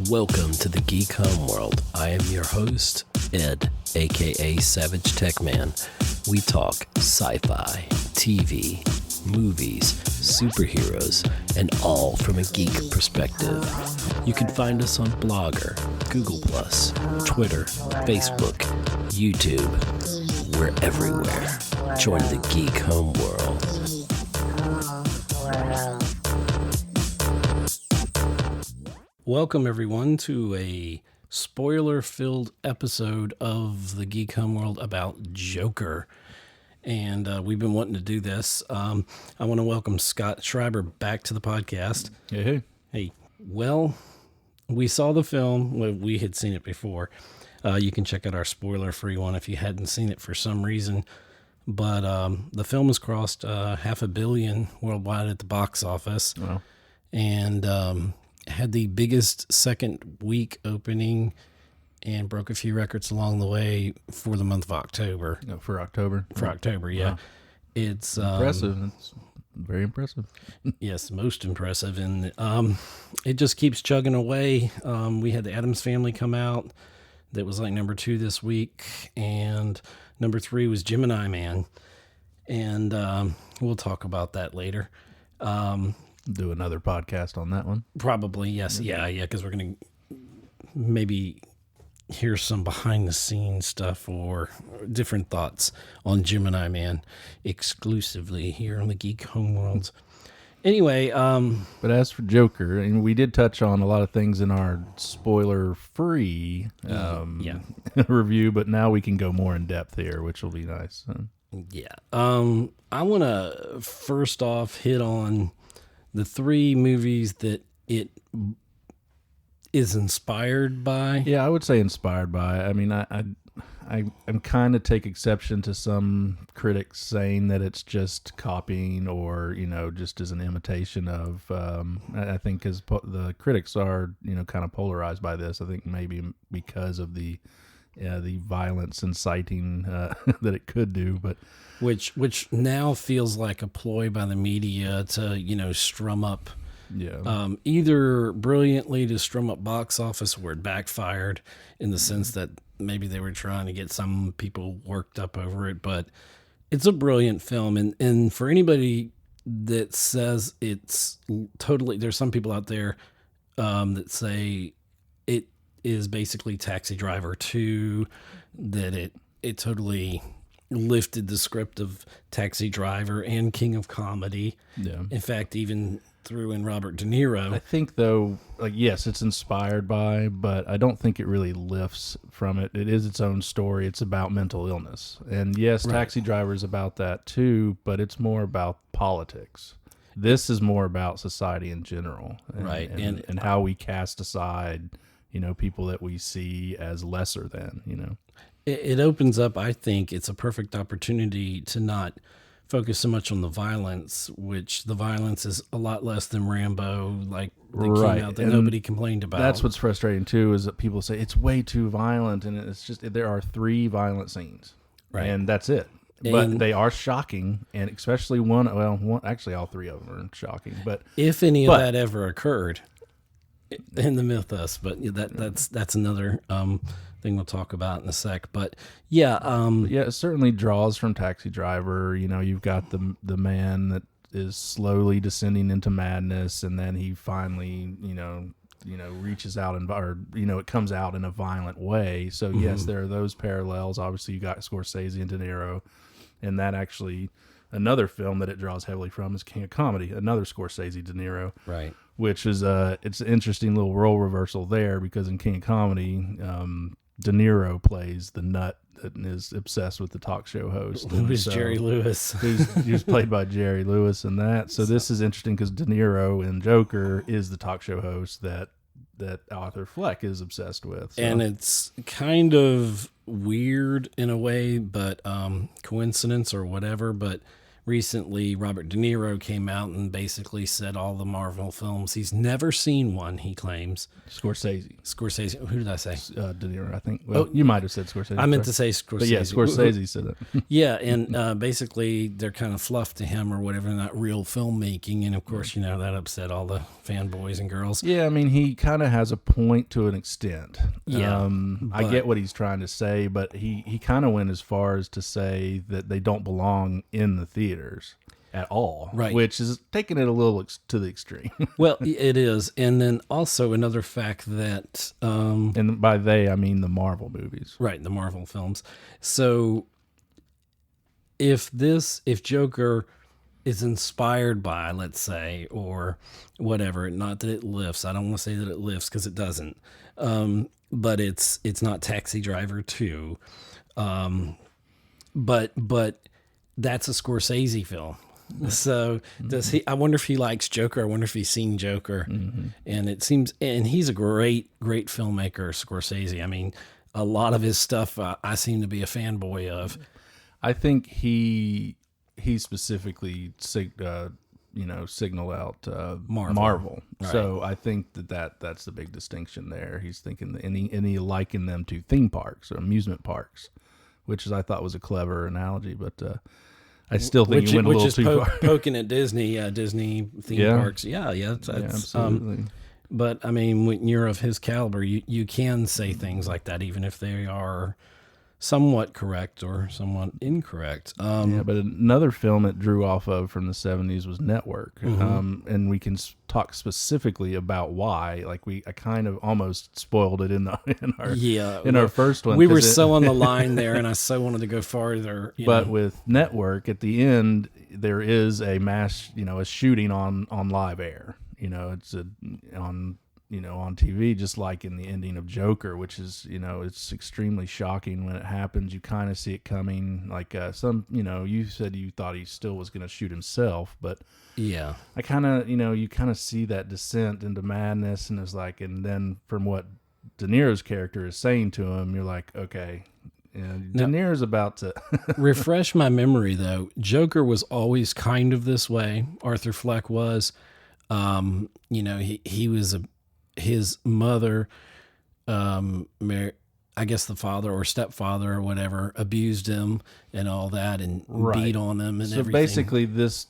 Welcome to the Geek Homeworld. I am your host, Ed, aka SavageTechman. We talk sci-fi, TV, movies, superheroes, and all from a geek perspective. You can find us on Blogger, Google+, Twitter, Facebook, YouTube. We're everywhere. Join the Geek Homeworld. Welcome, everyone, to a spoiler-filled episode of the Geek Homeworld about Joker. And we've been wanting to do this. I want to welcome Scott Schreiber back to the podcast. Hey. Well, we saw the film. Well, we had seen it before. You can check out our spoiler-free one if you hadn't seen it for some reason. But the film has crossed $500 million worldwide at the box office. Wow. And had the biggest second week opening and broke a few records along the way for the month of October. No, for October? For October, yeah. Wow. It's impressive. It's very impressive. Yes, most impressive. And it just keeps chugging away. We had the Addams Family come out. That was like number 2 this week. And number 3 was Gemini Man. And we'll talk about that later. Do another podcast on that one. Probably, yes. Yeah, because we're going to maybe hear some behind-the-scenes stuff or different thoughts on Gemini Man exclusively here on the Geek Homeworld. Anyway, but as for Joker, and we did touch on a lot of things in our spoiler-free review, but now we can go more in depth here, which will be nice. Yeah. I want to first off hit on the 3 movies that it is inspired by. Yeah, I would say inspired by. I mean, I'm kind of take exception to some critics saying that it's just copying or, just as an imitation of, I think as the critics are, kind of polarized by this. I think maybe because of the violence inciting that it could do, but which now feels like a ploy by the media to strum up, either brilliantly to strum up box office where it backfired in the sense that maybe they were trying to get some people worked up over it, but it's a brilliant film, and for anybody that says it's totally, there's some people out there that say it is basically Taxi Driver 2, that it totally lifted the script of Taxi Driver and King of Comedy. Yeah. In fact, even threw in Robert De Niro. I think, though, yes, it's inspired by, but I don't think it really lifts from it. It is its own story. It's about mental illness. And yes, right. Taxi Driver is about that too, but it's more about politics. This is more about society in general. Right. And how we cast aside people that we see as lesser than, It opens up, I think, it's a perfect opportunity to not focus so much on the violence, which the violence is a lot less than Rambo, like that came out that nobody complained about. That's what's frustrating, too, is that people say it's way too violent, and it's just, there are 3 violent scenes, right? And that's it. But they are shocking, and especially one, actually all 3 of them are shocking. But if any of that ever occurred in the mythos, but that's another thing we'll talk about in a sec. But it certainly draws from Taxi Driver. You've got the man that is slowly descending into madness, and then he finally reaches out it comes out in a violent way. So yes, there are those parallels. Obviously, you got Scorsese and De Niro, and that actually another film that it draws heavily from is King of Comedy, another Scorsese De Niro, right? Which is it's an interesting little role reversal there, because in King of Comedy, De Niro plays the nut that is obsessed with the talk show host. Who's Jerry Lewis. who's played by Jerry Lewis in that. So this is interesting because De Niro in Joker is the talk show host that Arthur Fleck is obsessed with. So. And it's kind of weird in a way, but coincidence or whatever, but recently Robert De Niro came out and basically said all the Marvel films, he's never seen one, he claims. Scorsese. Who did I say? De Niro, I think. Well, you might have said Scorsese. I meant to say Scorsese. But yeah, Scorsese said it. Yeah, and basically they're kind of fluff to him or whatever, not real filmmaking. And of course, that upset all the fanboys and girls. Yeah, I mean, he kind of has a point to an extent. Yeah. I get what he's trying to say, but he kind of went as far as to say that they don't belong in the theaters at all, right? Which is taking it a little to the extreme. Well, it is. And then also another fact that... and by they, I mean the Marvel movies. Right, the Marvel films. So if Joker is inspired by, let's say, or whatever, not that it lifts, I don't want to say that it lifts because it doesn't, but it's not Taxi Driver 2, but that's a Scorsese film. So does he? I wonder if he likes Joker. I wonder if he's seen Joker. And it seems, and he's a great filmmaker, Scorsese. I mean, a lot of his stuff I seem to be a fanboy of. I think he specifically signaled out Marvel. Right. So I think that's the big distinction there. He's thinking that, and he likened them to theme parks or amusement parks, which I thought was a clever analogy, but I still think he went a little too far. Poking at Disney theme parks. Yeah, that's absolutely. But I mean, when you're of his caliber, you can say things like that, even if they are somewhat correct or somewhat incorrect. But another film it drew off of from the 70s was Network. And we can talk specifically about why. Like I kind of almost spoiled it in our first one. We were so on the line there, and I so wanted to go farther. But with Network, at the end, there is a mass, a shooting on live air. It's on TV, just like in the ending of Joker, which is, it's extremely shocking when it happens. You kind of see it coming. Like you said you thought he still was going to shoot himself, but yeah, I kind of, you kind of see that descent into madness, and it's like, and then from what De Niro's character is saying to him, you're like, okay. And De Niro's about to refresh my memory though. Joker was always kind of this way. Arthur Fleck was, he was his mother, I guess the father or stepfather or whatever, abused him and all that, and beat on him and everything. So basically,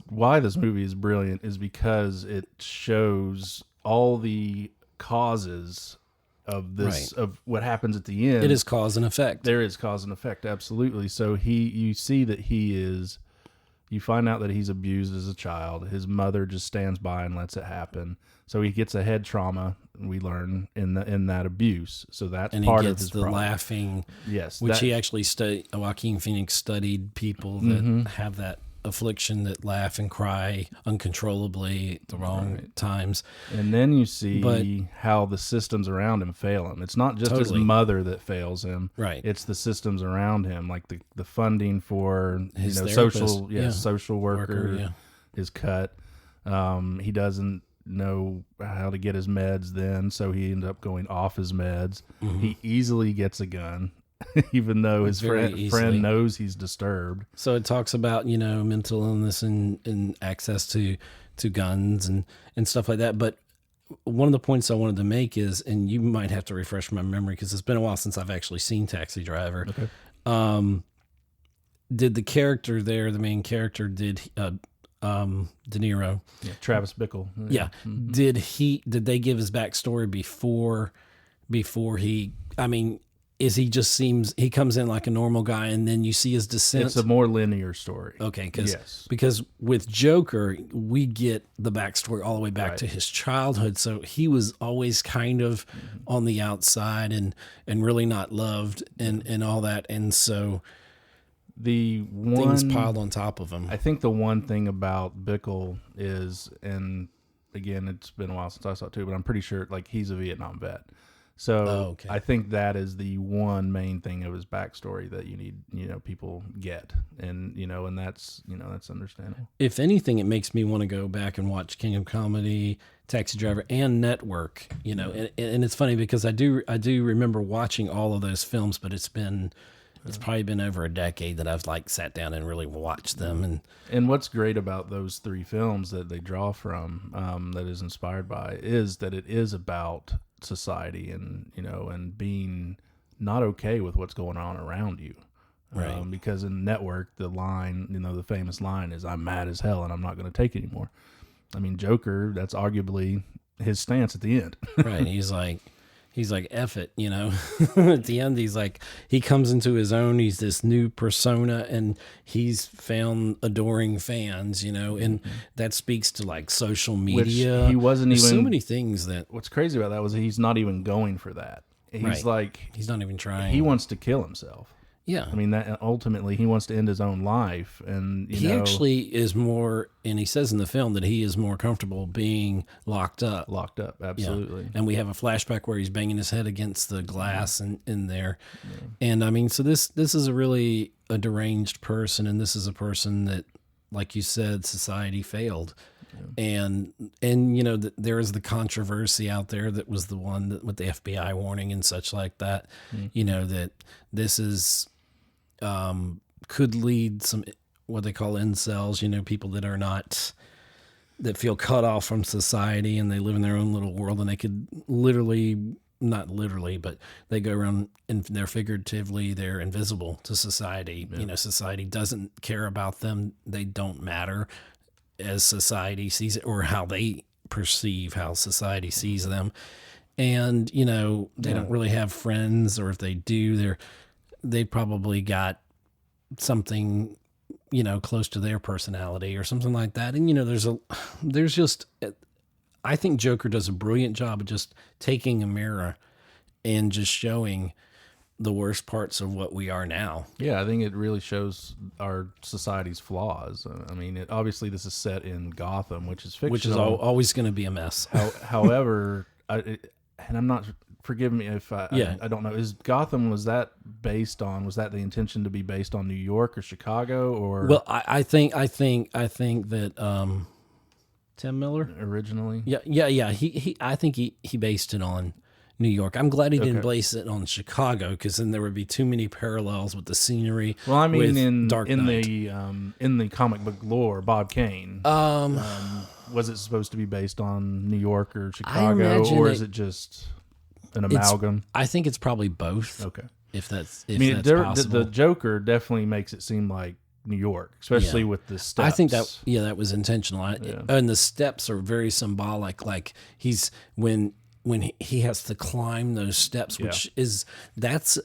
why this movie is brilliant is because it shows all the causes of this, of what happens at the end. It is cause and effect. There is cause and effect, absolutely. So you see that you find out that he's abused as a child. His mother just stands by and lets it happen. So he gets a head trauma, we learn, in that abuse. So that's part of his problem. Laughing. Yes. Which he actually Joaquin Phoenix studied people that have that affliction, that laugh and cry uncontrollably at the wrong times. And then you see how the systems around him fail him. It's not just his mother that fails him. Right. It's the systems around him, like the funding for his social worker is cut. He doesn't know how to get his meds then, so he ends up going off his meds. He easily gets a gun. Even though his friend knows he's disturbed. So it talks about, mental illness and access to guns and stuff like that. But one of the points I wanted to make is, and you might have to refresh my memory because it's been a while since I've actually seen Taxi Driver. Okay. Did the character there, the main character, De Niro? Yeah, Travis Bickle. Yeah. Did they give his backstory before he, he comes in like a normal guy, and then you see his descent? It's a more linear story. Okay, because with Joker, we get the backstory all the way back to his childhood. So he was always kind of on the outside and really not loved and all that. And so things piled on top of him. I think the one thing about Bickle is, and again, it's been a while since I saw it too, but I'm pretty sure he's a Vietnam vet. So I think that is the one main thing of his backstory that you need, people get, and and that's understandable. If anything, it makes me want to go back and watch King of Comedy, Taxi Driver, and Network. And it's funny because I do remember watching all of those films, but it's been It's probably been over a decade that I've like sat down and really watched them. And what's great about those three films that they draw from, that is inspired by, is that it is about society and, you know, and being not okay with what's going on around you. Right. Because in Network, the line, you know, the famous line is, "I'm mad as hell and I'm not going to take it anymore." I mean, Joker, that's arguably his stance at the end. Right. He's like, F it, you know. At the end, he's like, he comes into his own. He's this new persona, and he's found adoring fans, you know, and that speaks to like social media. Which he wasn't There's even. so many things that. What's crazy about that was he's not even going for that. He's like, he's not even trying. He wants to kill himself. Yeah. I mean, that ultimately he wants to end his own life. And he actually is more, and he says in the film that he is more comfortable being locked up. Locked up, absolutely. Yeah. And we have a flashback where he's banging his head against the glass in there. Yeah. And I mean, so this is a deranged person, and this is a person that, like you said, society failed. Yeah. And you know, there is the controversy out there that was the one that, with the FBI warning and such like that, you know, that this is, could lead some, what they call incels, you know, people that are not, that feel cut off from society and they live in their own little world, and they could not literally, but they go around and they're figuratively, they're invisible to society. Yeah. You know, society doesn't care about them. They don't matter as society sees it, or how they perceive how society sees them. And, you know, they don't really have friends, or if they do, they probably got something, you know, close to their personality or something like that. And, you know, there's just, I think Joker does a brilliant job of just taking a mirror and just showing the worst parts of what we are now. Yeah, I think it really shows our society's flaws. I mean, obviously this is set in Gotham, which is fictional. Which is always going to be a mess. However, and I'm not, forgive me if I don't know, is Gotham, was that the intention to be based on New York or Chicago, or? Well, I think that Tim Miller originally. Yeah. I think he based it on New York. I'm glad he didn't base it on Chicago, because then there would be too many parallels with the scenery. Well, I mean, in Dark Knight. In the comic book lore, Bob Kane. Was it supposed to be based on New York or Chicago, or is it just an amalgam? I think it's probably both. Okay, if that's the possible. Joker definitely makes it seem like New York, especially with the steps. I think that was intentional. And the steps are very symbolic. Like when he has to climb those steps, which is that's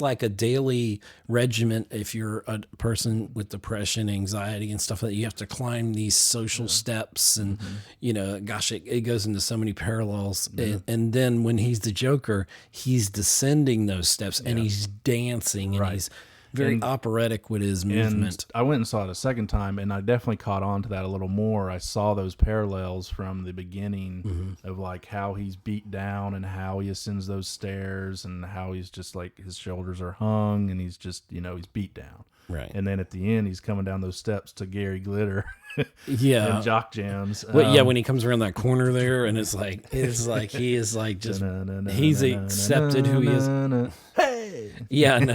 like a daily regiment. If you're a person with depression, anxiety, and stuff like that, you have to climb these social steps, and you know, gosh, it goes into so many parallels. And then when he's the Joker, he's descending those steps, and he's dancing, and he's very operatic with his movement. I went and saw it a second time, and I definitely caught on to that a little more. I saw those parallels from the beginning of like how he's beat down and how he ascends those stairs, and how he's just like, his shoulders are hung, and he's just, you know, he's beat down. Right. And then at the end, he's coming down those steps to Gary Glitter. And jock jams. When he comes around that corner there, and it's like he is like just he's accepted who he is. Hey, yeah, no,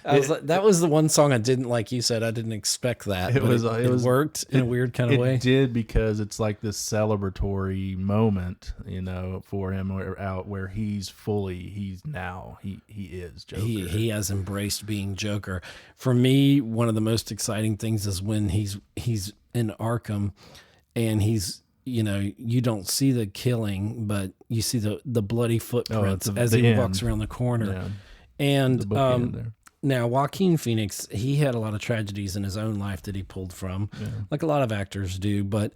that was the one song I didn't, like you said, I didn't expect that. It worked in a weird kind of way. It did, because it's like this celebratory moment, you know, for him, where he's now he is Joker. He has embraced being Joker. For me, one of the most exciting things is when he's in Arkham, and he's, you know, you don't see the killing, but you see the bloody footprints as he walks around the corner. Yeah. And now Joaquin Phoenix, he had a lot of tragedies in his own life that he pulled from, like a lot of actors do. But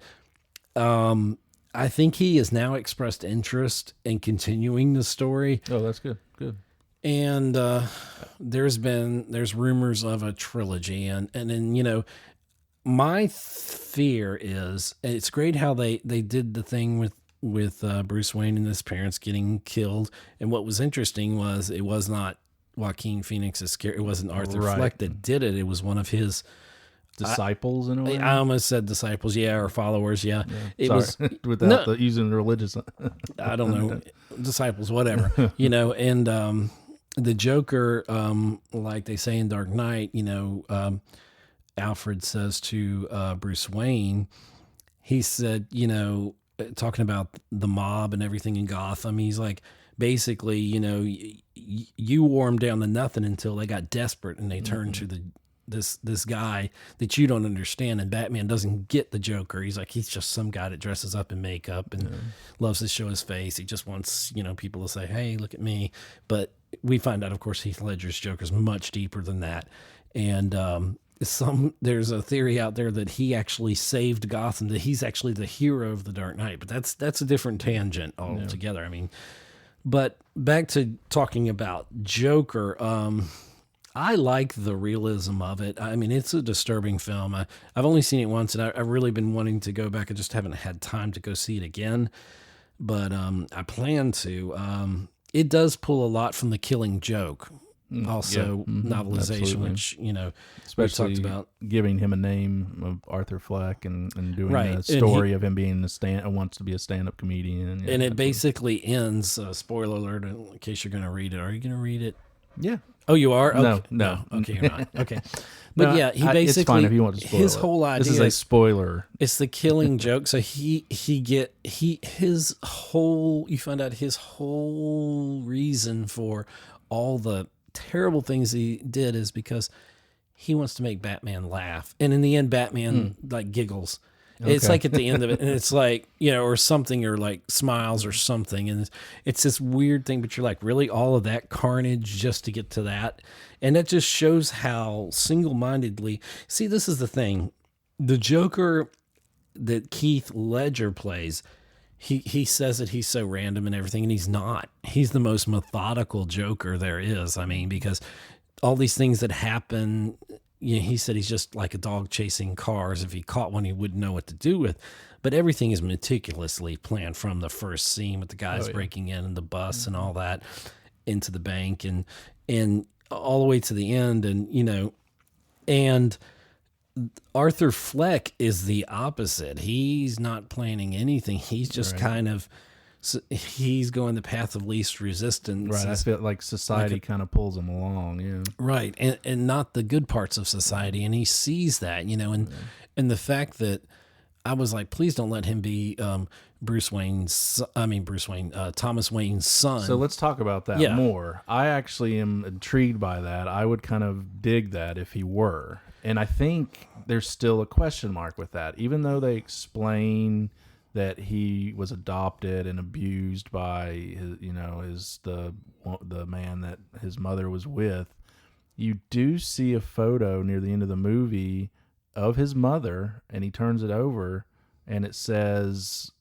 I think he has now expressed interest in continuing the story. Oh, that's good. Good. And there's rumors of a trilogy, and then, you know, my fear is, it's great how they did the thing with Bruce Wayne and his parents getting killed. And what was interesting was, it was not Joaquin Phoenix's character. It wasn't Arthur Fleck that did it. It was one of his disciples in a way. I almost said disciples, or followers. Yeah. It was without using religious. I don't know, disciples, whatever, you know. And the Joker, like they say in Dark Knight, Alfred says to Bruce Wayne, he said, talking about the mob and everything in Gotham, he's like, basically, you wore them down to nothing until they got desperate and they turned to this guy that you don't understand. And Batman doesn't get the Joker. He's like, he's just some guy that dresses up in makeup and loves to show his face. He just wants, people to say, hey, look at me. But we find out, of course, Heath Ledger's Joker is much deeper than that. And there's a theory out there that he actually saved Gotham, that he's actually the hero of the Dark Knight. But that's a different tangent altogether. I mean, but back to talking about Joker, I like the realism of it. I mean, it's a disturbing film. I've only seen it once, and I've really been wanting to go back. I just haven't had time to go see it again. But I plan to. It does pull a lot from The Killing Joke, also novelization, absolutely. which, especially we've talked about. Giving him a name of Arthur Fleck and doing a story of him being wants to be a stand-up comedian. And it basically ends, spoiler alert, in case you're going to read it. Are you going to read it? Yeah. Oh, you are? Okay. No. Okay, you're not. Okay. But yeah, he basically, it's fine if you want to spoil his it. whole idea. This is a spoiler. It's The Killing Joke. So you find out his whole reason for all the terrible things he did is because he wants to make Batman laugh. And in the end, Batman giggles. Okay. It's like at the end of it, and it's like, or something, or like smiles or something. And it's this weird thing, but you're like, really, all of that carnage just to get to that? And that just shows how single-mindedly, see, this is the thing. The Joker that Heath Ledger plays, he says that he's so random and everything, and he's not. He's the most methodical Joker there is. I mean, because all these things that happen, he said he's just like a dog chasing cars. If he caught one, he wouldn't know what to do with. But everything is meticulously planned from the first scene with the guys breaking in and the bus and all that into the bank and all the way to the end. And Arthur Fleck is the opposite. He's not planning anything. He's just he's going the path of least resistance. Right. I feel like society kind of pulls him along. Yeah. Right. And not the good parts of society. And he sees that, and the fact that I was like, please don't let him be Thomas Wayne's son. So let's talk about that more. I actually am intrigued by that. I would kind of dig that if he were. And I think there's still a question mark with that, even though they explain that he was adopted and abused by the man that his mother was with. You do see a photo near the end of the movie of his mother, and he turns it over, and it says,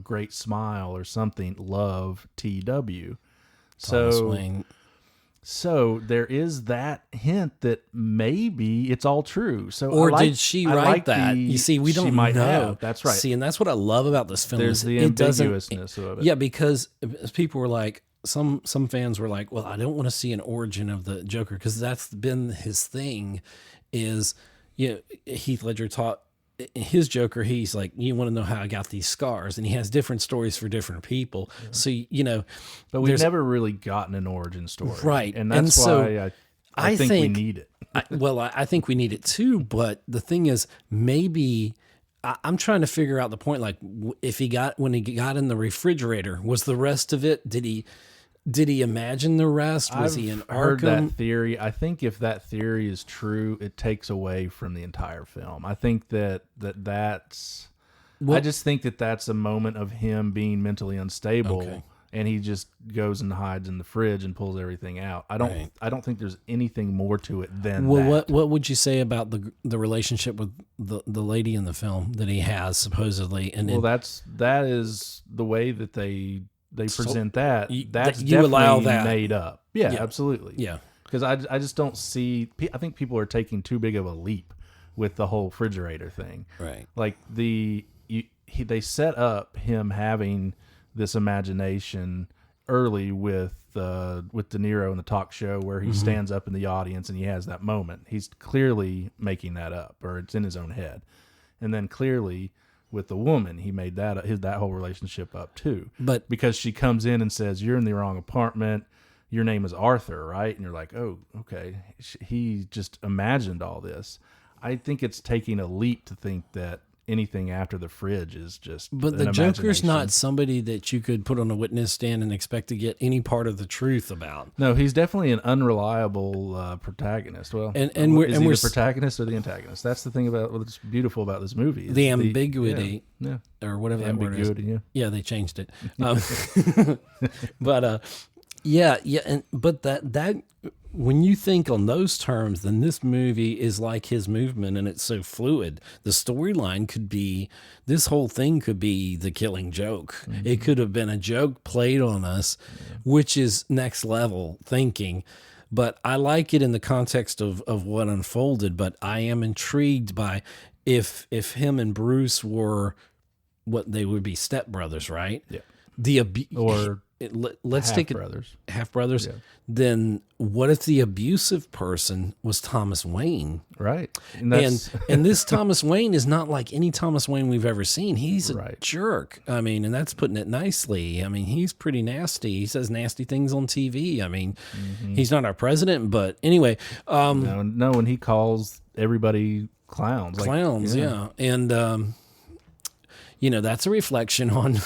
great smile or something, love, TW. So there is that hint that maybe it's all true. So did she write that? You see, we don't know. That's right. See, and that's what I love about this film. There's the ambiguousness of it. Yeah, because people were like, some fans were like, well, I don't want to see an origin of the Joker, because that's been his thing. Is Heath Ledger taught his Joker. He's like, you want to know how I got these scars, and he has different stories for different people. Yeah. So but we've never really gotten an origin story, right? And that's why I think we need it. I think we need it too. But the thing is, maybe I'm trying to figure out the point. Like, if when he got in the refrigerator, was the rest of it? Did he imagine the rest? Was he in Arkham? Heard that theory. I think if that theory is true, it takes away from the entire film. I think that's. Well, I just think that's a moment of him being mentally unstable, and he just goes and hides in the fridge and pulls everything out. I don't think there's anything more to it than that. What would you say about the relationship with the lady in the film that he has supposedly? And that is the way that they present that. That's you definitely allow that. Made up. Yeah, absolutely. Yeah. Because I just don't see. I think people are taking too big of a leap with the whole refrigerator thing. Right. Like they set up him having this imagination early with De Niro in the talk show where he stands up in the audience and he has that moment. He's clearly making that up, or it's in his own head. And then clearly with the woman, he made that whole relationship up too. But because she comes in and says, "You're in the wrong apartment. your name is Arthur, right? And you're like, oh, okay. He just imagined all this. I think it's taking a leap to think that anything after the fridge is just But the Joker's not somebody that you could put on a witness stand and expect to get any part of the truth about. No, he's definitely an unreliable protagonist. Well, and we're the protagonist or the antagonist? That's the thing about what's beautiful about this movie. The ambiguity, or whatever that word is. Yeah, they changed it. But but that when you think on those terms, then this movie is like his movement, and it's so fluid. The storyline could be, this whole thing could be The Killing Joke. Mm-hmm. It could have been a joke played on us, which is next level thinking. But I like it in the context of what unfolded. But I am intrigued by if him and Bruce were what they would be stepbrothers, right? Yeah. Let's take it half brothers. Yeah. Then what if the abusive person was Thomas Wayne? Right. And this Thomas Wayne is not like any Thomas Wayne we've ever seen. He's a jerk. I mean, and that's putting it nicely. I mean, he's pretty nasty. He says nasty things on TV. I mean, he's not our president, but anyway. No, when he calls everybody clowns. Yeah. And that's a reflection on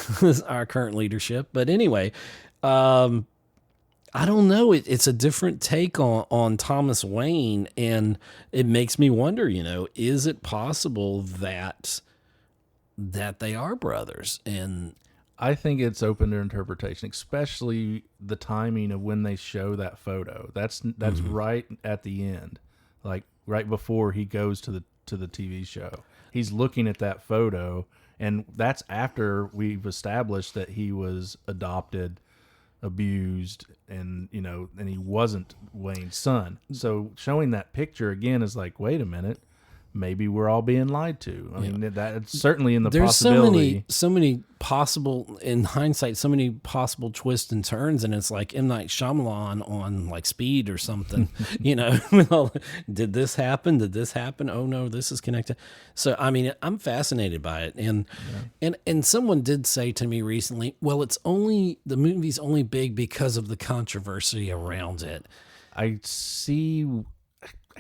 our current leadership. But anyway, I don't know. It's a different take on Thomas Wayne, and it makes me wonder, is it possible that they are brothers? And I think it's open to interpretation, especially the timing of when they show that photo. That's right at the end, like right before he goes to the TV show. He's looking at that photo. And that's after we've established that he was adopted, abused, and he wasn't Wayne's son. So showing that picture again is like, wait a minute, maybe we're all being lied to. I mean, that's certainly in the possibility. There's so many possible, in hindsight, so many possible twists and turns, and it's like M. Night Shyamalan on like Speed or something. Did this happen? Did this happen? Oh no, this is connected. So I mean, I'm fascinated by it, and someone did say to me recently, well, the movie's only big because of the controversy around it. I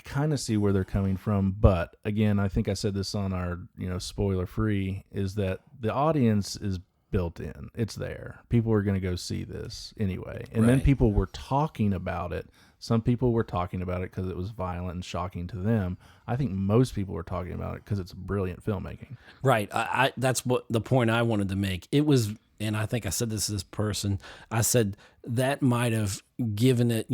kind of see where they're coming from, but again, I think I said this on our, spoiler free, is that the audience is built in. It's there. People are going to go see this anyway. And then people were talking about it. Some people were talking about it because it was violent and shocking to them. I think most people were talking about it because it's brilliant filmmaking. Right. That's what the point I wanted to make. It was, and I think I said this to this person, I said that might have given it,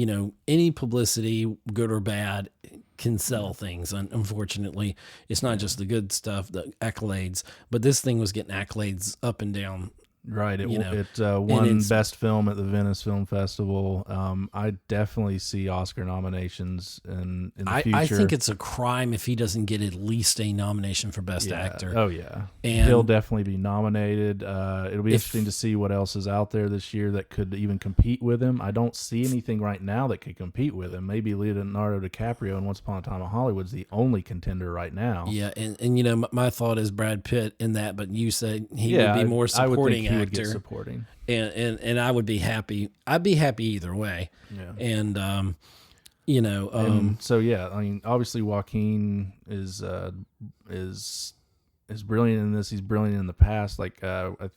any publicity, good or bad, can sell things. Unfortunately, it's not just the good stuff, the accolades, but this thing was getting accolades up and down. Right. It won Best Film at the Venice Film Festival. I definitely see Oscar nominations in the future. I think it's a crime if he doesn't get at least a nomination for Best Actor. Oh, yeah. And he'll definitely be nominated. It'll be interesting to see what else is out there this year that could even compete with him. I don't see anything right now that could compete with him. Maybe Leonardo DiCaprio in Once Upon a Time in Hollywood's the only contender right now. Yeah, and my thought is Brad Pitt in that, but you said he would be more supporting actor. Would get supporting, and I would be happy. I'd be happy either way. Yeah. And so yeah, I mean, obviously Joaquin is brilliant in this. He's brilliant in the past. Like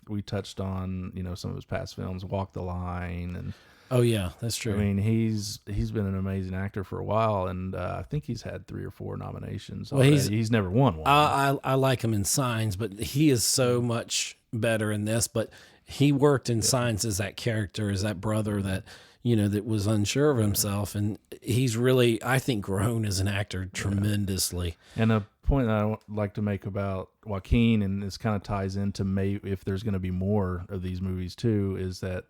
we touched on, some of his past films, Walk the Line, and oh yeah, that's true. I mean, he's been an amazing actor for a while, and I think he's had 3 or 4 nominations. Well, he's never won one. I like him in Signs, but he is so much better in this. But he worked in Signs as that character, as that brother that that was unsure of himself, and he's really, I think, grown as an actor tremendously. And a point that I would like to make about Joaquin, and this kind of ties into maybe if there's going to be more of these movies too, is that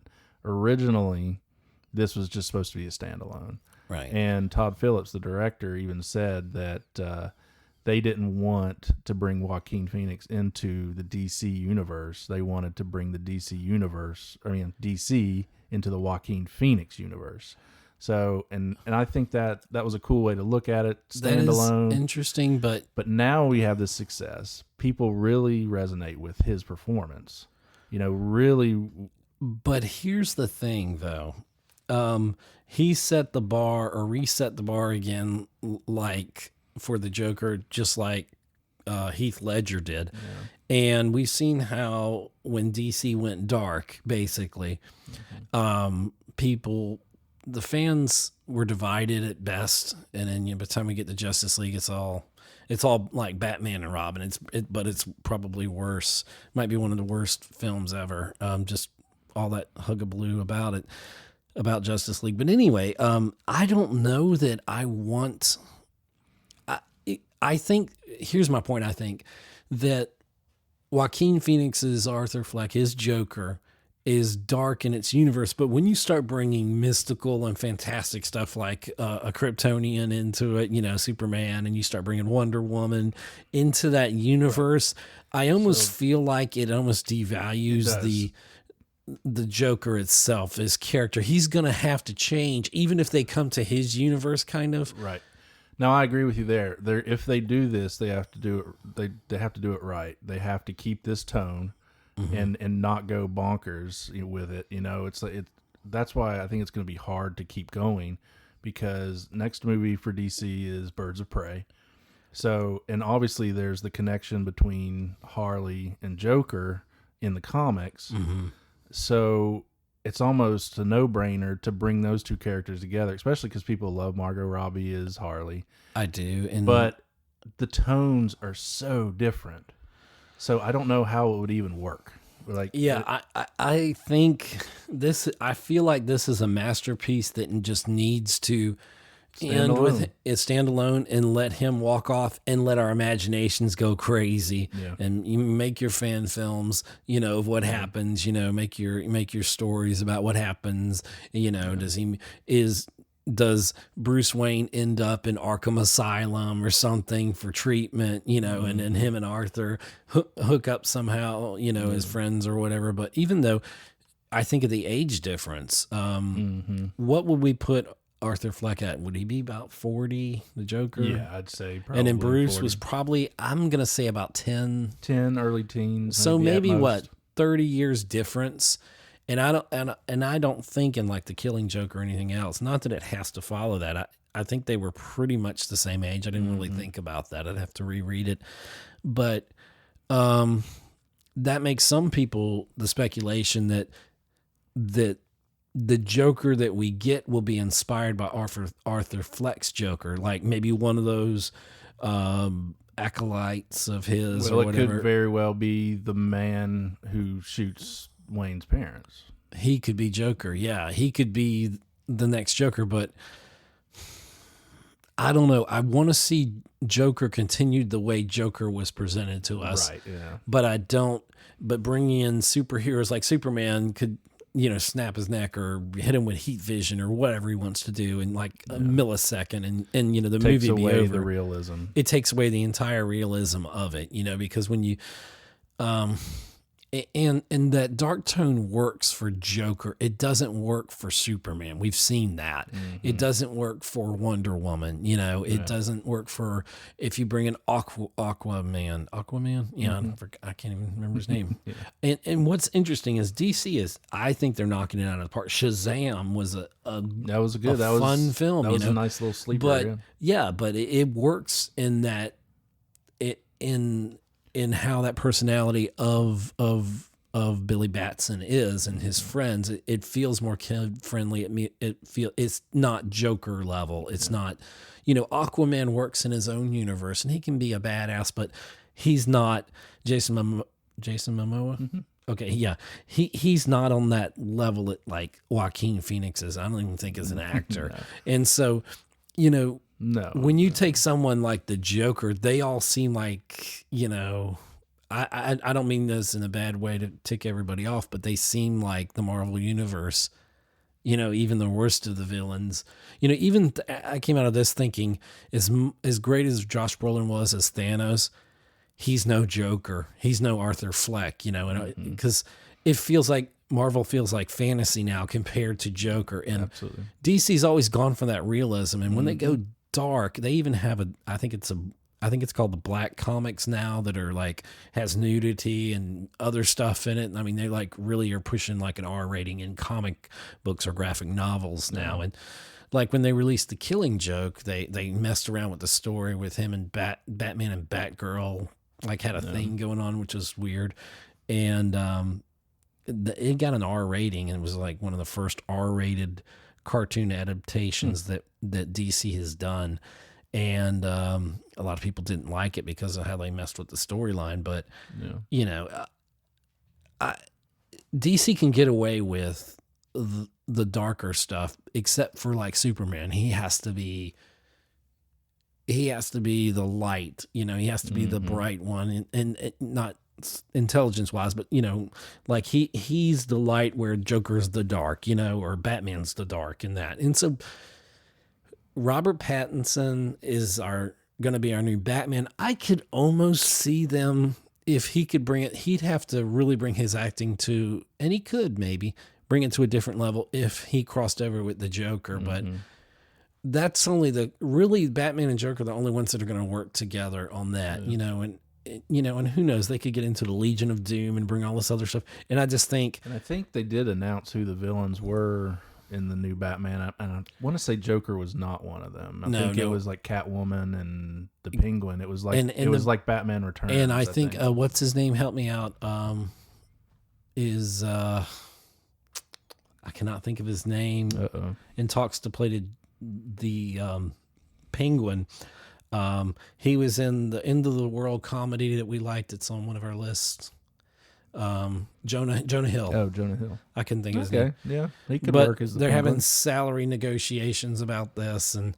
originally this was just supposed to be a standalone. Right. And Todd Phillips, the director, even said that they didn't want to bring Joaquin Phoenix into the DC universe. They wanted to bring the DC into the Joaquin Phoenix universe. So, and I think that was a cool way to look at it, standalone. That is interesting, but now we have this success. People really resonate with his performance. Really. But here's the thing, though. he set the bar or reset the bar again, like for the Joker, just like Heath Ledger did. Yeah. And we've seen how when DC went dark, basically, the fans were divided at best, and then by the time we get to Justice League, it's all like Batman and Robin. But it's probably worse. Might be one of the worst films ever. Just all that hugabaloo about it, about Justice League. But anyway, I don't know that I want. I think here's my point. I think that Joaquin Phoenix's Arthur Fleck, his Joker, is dark in its universe, but when you start bringing mystical and fantastic stuff like a Kryptonian into it, Superman, and you start bringing Wonder Woman into that universe, I almost feel like it almost devalues the Joker itself, his character. He's going to have to change, even if they come to his universe, kind of. Right. Now, I agree with you there. If they do this, they have to do it. They have to do it right. They have to keep this tone. Mm-hmm. and not go bonkers with it. That's why I think it's going to be hard to keep going, because next movie for DC is Birds of Prey. So, and obviously there's the connection between Harley and Joker in the comics. Mm-hmm. So it's almost a no-brainer to bring those two characters together, especially because people love Margot Robbie as Harley. I do. But the tones are so different. So I don't know how it would even work. I think this. I feel like this is a masterpiece that just needs to end with it standalone and let him walk off and let our imaginations go crazy. Yeah. And you make your fan films, of what happens. Make your stories about what happens. Does Bruce Wayne end up in Arkham Asylum or something for treatment, and then him and Arthur hook up somehow, as friends or whatever. But even though I think of the age difference, what would we put Arthur Fleck at? Would he be about 40, the Joker? Yeah, I'd say probably. And then Bruce 40. Was probably, I'm going to say about 10. 10, early teens. So maybe 30 years difference. And I don't think in like The Killing Joke or anything else. Not that it has to follow that. I think they were pretty much the same age. I didn't really think about that. I'd have to reread it. But that makes some people the speculation that the Joker that we get will be inspired by Arthur Fleck's Joker, like maybe one of those acolytes of his or whatever. It could very well be the man who shoots Wayne's parents. He could be Joker. Yeah, he could be the next Joker, but I don't know. I want to see Joker continued the way Joker was presented to us. Right, yeah. But I don't. But bringing in superheroes like Superman could, snap his neck or hit him with heat vision or whatever he wants to do in like a millisecond, and the movie be over. The realism. It takes away the entire realism of it, because when you, and that dark tone works for Joker. It doesn't work for Superman. We've seen that. Mm-hmm. It doesn't work for Wonder Woman. It doesn't work for if you bring an Aquaman. Yeah, I can't even remember his name. Yeah. And what's interesting is DC is. I think they're knocking it out of the park. Shazam was a fun film. That was a nice little sleeper. But it works in that in how that personality of Billy Batson is and his friends. It feels more kid friendly. It's not Joker level. It's not, Aquaman works in his own universe and he can be a badass, but he's not Jason Momoa. Mm-hmm. Okay, yeah, he's not on that level that like Joaquin Phoenix is. I don't even think as an actor, no. And so No. When you take someone like the Joker, they all seem like, I don't mean this in a bad way to tick everybody off, but they seem like the Marvel Universe, even the worst of the villains. I came out of this thinking as great as Josh Brolin was as Thanos, he's no Joker. He's no Arthur Fleck, because it feels like Marvel feels like fantasy now compared to Joker. And absolutely. DC's always gone for that realism. And when they go dark, they even have I think it's I think it's called the Black Comics now, that are like has nudity and other stuff in it. I mean, they like really are pushing like an R rating in comic books or graphic novels now. And like when they released The Killing Joke, they messed around with the story with him and Batman and Batgirl like had a thing going on, which is weird. And it got an R rating, and it was like one of the first R rated cartoon adaptations that DC has done. And a lot of people didn't like it because of how they messed with the storyline. But, you know, DC can get away with the darker stuff, except for like Superman. He has to be the light, you know, he has to be the bright one, and not intelligence wise, but, you know, like he's the light where Joker's the dark, you know, or Batman's the dark in that. And so Robert Pattinson is going to be our new Batman. I could almost see them, if he could bring it, he'd have to really bring his acting to, and he could maybe bring it to a different level if he crossed over with the Joker. But that's only really Batman and Joker are the only ones that are going to work together on that, you know, and who knows, they could get into the Legion of Doom and bring all this other stuff. And I just think, and I think they did announce who the villains were in the new Batman, and I want to say Joker was not one of them. I think it was like Catwoman and the Penguin. It was like like Batman Returns. And I think what's his name? Help me out. Is I cannot think of his name. And talks to play the Penguin. He was in the End of the World comedy that we liked. It's on one of our lists. Jonah Hill. Oh, Jonah Hill. I couldn't think of his name. Yeah, he could work as the they're Penguin. having salary negotiations about this, and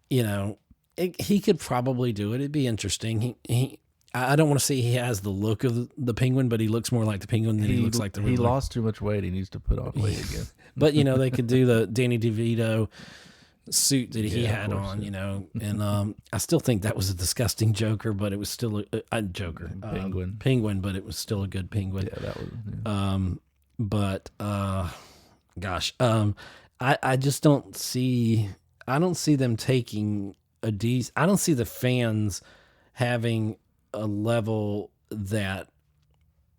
you know, he could probably do it. It'd be interesting. I don't want to say he has the look of the Penguin, but he looks more like the Penguin than he looks like the Riddler. He lost too much weight. He needs to put on weight again. But you know, they could do the Danny DeVito suit that he had on, you know, and I still think that was a disgusting Joker, but it was still a Joker penguin, but it was still a good penguin. Yeah, that was. Yeah. Gosh, I just don't see. I don't see them taking I don't see the fans having a level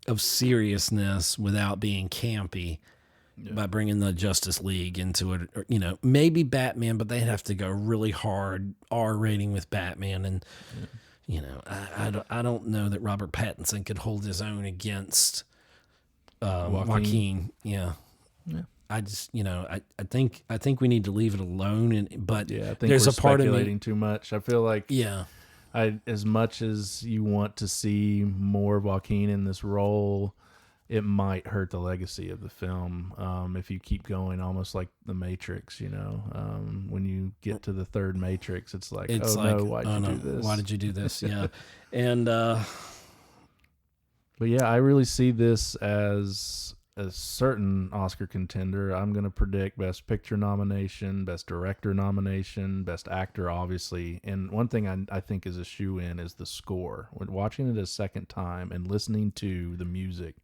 of seriousness without being campy. Yeah. By bringing the Justice League into it, or, you know, maybe Batman, but they'd have to go really hard R rating with Batman, and you know, I don't know that Robert Pattinson could hold his own against Joaquin. Yeah. I just, you know, I think we need to leave it alone, but I think there's a part of me too much. I feel like as much as you want to see more of Joaquin in this role, it might hurt the legacy of the film if you keep going, almost like The Matrix, you know. When you get to the third Matrix, it's like, no, why'd you do this? Why did you do this? Yeah. And but yeah, I really see this as a certain Oscar contender. I'm going to predict Best Picture nomination, Best Director nomination, Best Actor, obviously. And one thing I think is a shoe-in is the score. When watching it a second time and listening to the music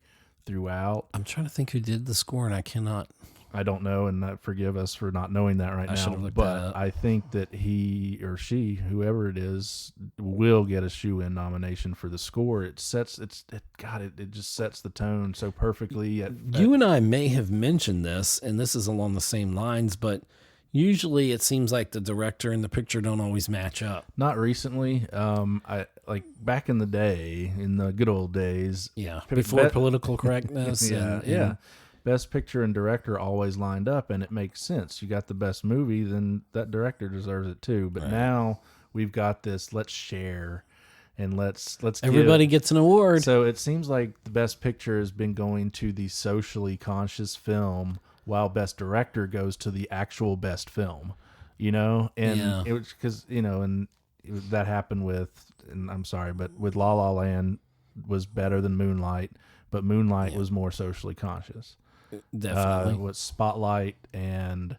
throughout. I'm trying to think who did the score, and I cannot. I don't know, and forgive us for not knowing that right now. But I think that he or she, whoever it is, will get a shoe-in nomination for the score. It just sets the tone so perfectly. You and I may have mentioned this, and this is along the same lines, but usually it seems like the director and the picture don't always match up. Not recently. I like back in the day, in the good old days. Yeah, before political correctness. and Best Picture and Director always lined up, and it makes sense. You got the best movie, then that director deserves it too. But now we've got this. Let's share, and let's everybody gets an award. So it seems like the Best Picture has been going to the socially conscious film, while Best Director goes to the actual best film, you know? And it was because, you know, and that happened with, and I'm sorry, but with La La Land was better than Moonlight, but Moonlight was more socially conscious. Definitely. With Spotlight and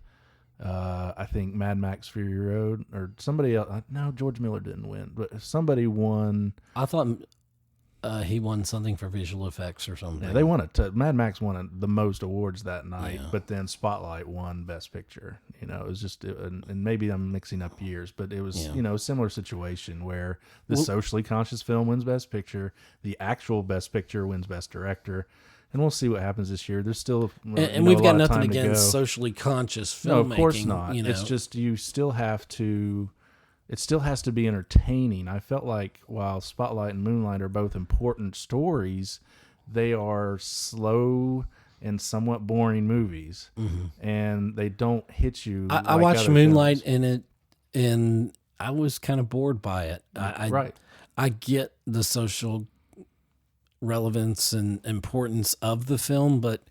I think Mad Max Fury Road or somebody else. No, George Miller didn't win, but somebody won. I thought He won something for visual effects or something. Yeah, they won it. Mad Max won the most awards that night, Yeah. but then Spotlight won Best Picture. You know, it was just, and maybe I'm mixing up years, but it was, you know, a similar situation where the socially conscious film wins Best Picture, the actual Best Picture wins Best Director, and we'll see what happens this year. There's still, and we've got nothing against socially conscious filmmaking. No, of course not. You know? It's just you still have to. It still has to be entertaining. I felt like while Spotlight and Moonlight are both important stories, they are slow and somewhat boring movies, and they don't hit you. I watched Moonlight and I was kind of bored by it. I get the social relevance and importance of the film, but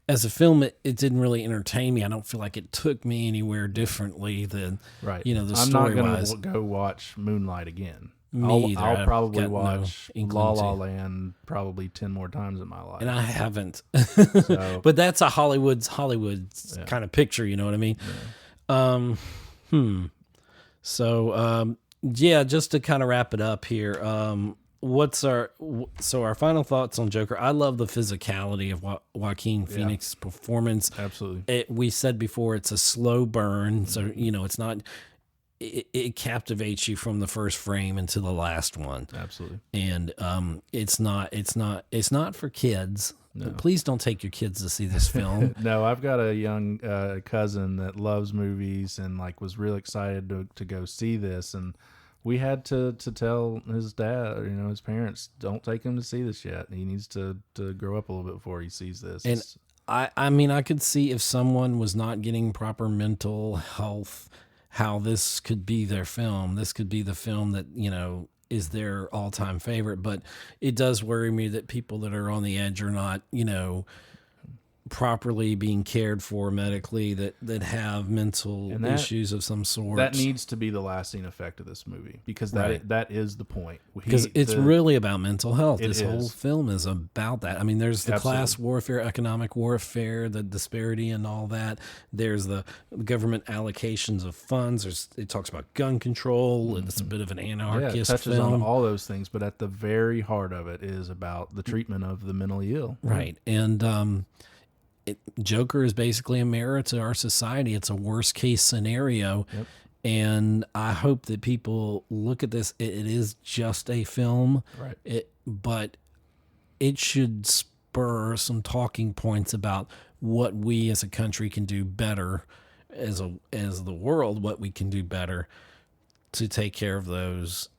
as a film, it didn't really entertain me. I don't feel like it took me anywhere differently than, you know, the story-wise. I'm not going to go watch Moonlight again. Me either. I'll probably watch La La Land probably 10 more times in my life. And I haven't. But that's a Hollywood's kind of picture, you know what I mean? Yeah. So, just to kind of wrap it up here, our final thoughts on Joker? I love the physicality of Joaquin Phoenix's performance. Absolutely. We said before, it's a slow burn, so you know it's not. It captivates you from the first frame into the last one. Absolutely. And it's not for kids. No. Please don't take your kids to see this film. No, I've got a young cousin that loves movies and was real excited to go see this, and we had to tell his dad, his parents, don't take him to see this yet. He needs to grow up a little bit before he sees this. And I mean, I could see if someone was not getting proper mental health, how this could be their film. This could be the film that, is their all-time favorite. But it does worry me that people that are on the edge are not, properly being cared for medically, that have mental issues of some sort. That needs to be the lasting effect of this movie, because that is the point. Because it's really about mental health. This whole film is about that. I mean, there's the class warfare, economic warfare, the disparity and all that. There's the government allocations of funds. It talks about gun control, and it's a bit of an anarchist it touches film. on all those things, but at the very heart of it is about the treatment of the mentally ill. Right. And Joker is basically a mirror to our society. It's a worst case scenario. Yep. And I hope that people look at this. It is just a film, right? But it should spur some talking points about what we as a country can do better, as the world, what we can do better to take care of those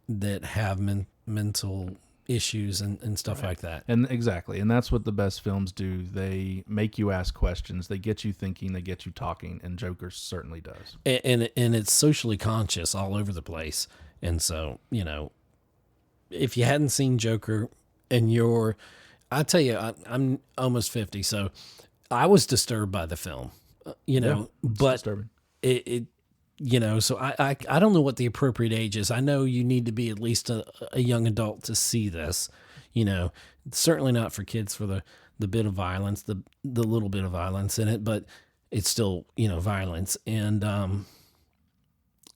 that have mental issues and stuff like that. And exactly. And that's what the best films do. They make you ask questions. They get you thinking. They get you talking. And Joker certainly does. And it's socially conscious all over the place. And so, if you hadn't seen Joker and I tell you, I'm almost 50, so I was disturbed by the film, but disturbing. So I don't know what the appropriate age is. I know you need to be at least a young adult to see this, certainly not for kids for the bit of violence, the little bit of violence in it, but it's still, violence. And,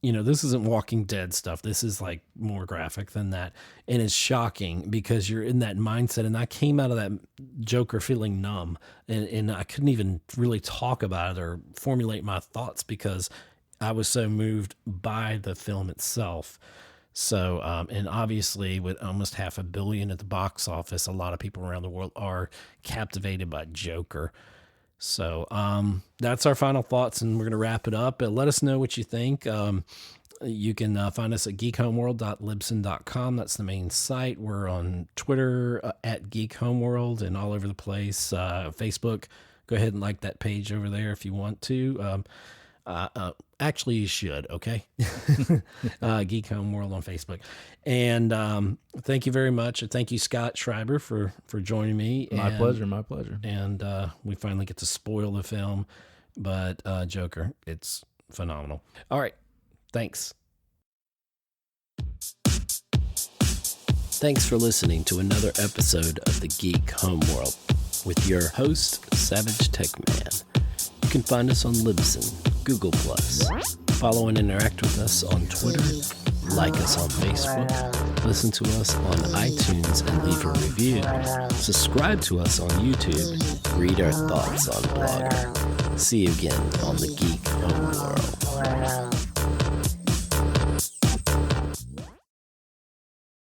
this isn't Walking Dead stuff. This is more graphic than that. And it's shocking because you're in that mindset. And I came out of that Joker feeling numb, and I couldn't even really talk about it or formulate my thoughts because I was so moved by the film itself. So, and obviously with almost $500 million at the box office, a lot of people around the world are captivated by Joker. So, that's our final thoughts, and we're going to wrap it up. Let us know what you think. You can find us at geekhomeworld.libsyn.com. That's the main site. We're on Twitter at Geek Homeworld and all over the place. Facebook, go ahead and like that page over there if you want to. Actually, you should, okay? Geek Homeworld on Facebook. And thank you very much. And thank you, Scott Schreiber, for joining me. My pleasure. And we finally get to spoil the film. But Joker, it's phenomenal. All right. Thanks. Thanks for listening to another episode of the Geek Homeworld with your host, SavageTechman. You can find us on Libsyn, Google+. Follow and interact with us on Twitter. Like us on Facebook. Listen to us on iTunes and leave a review. Subscribe to us on YouTube. Read our thoughts on Blogger. See you again on the Geek Homeworld.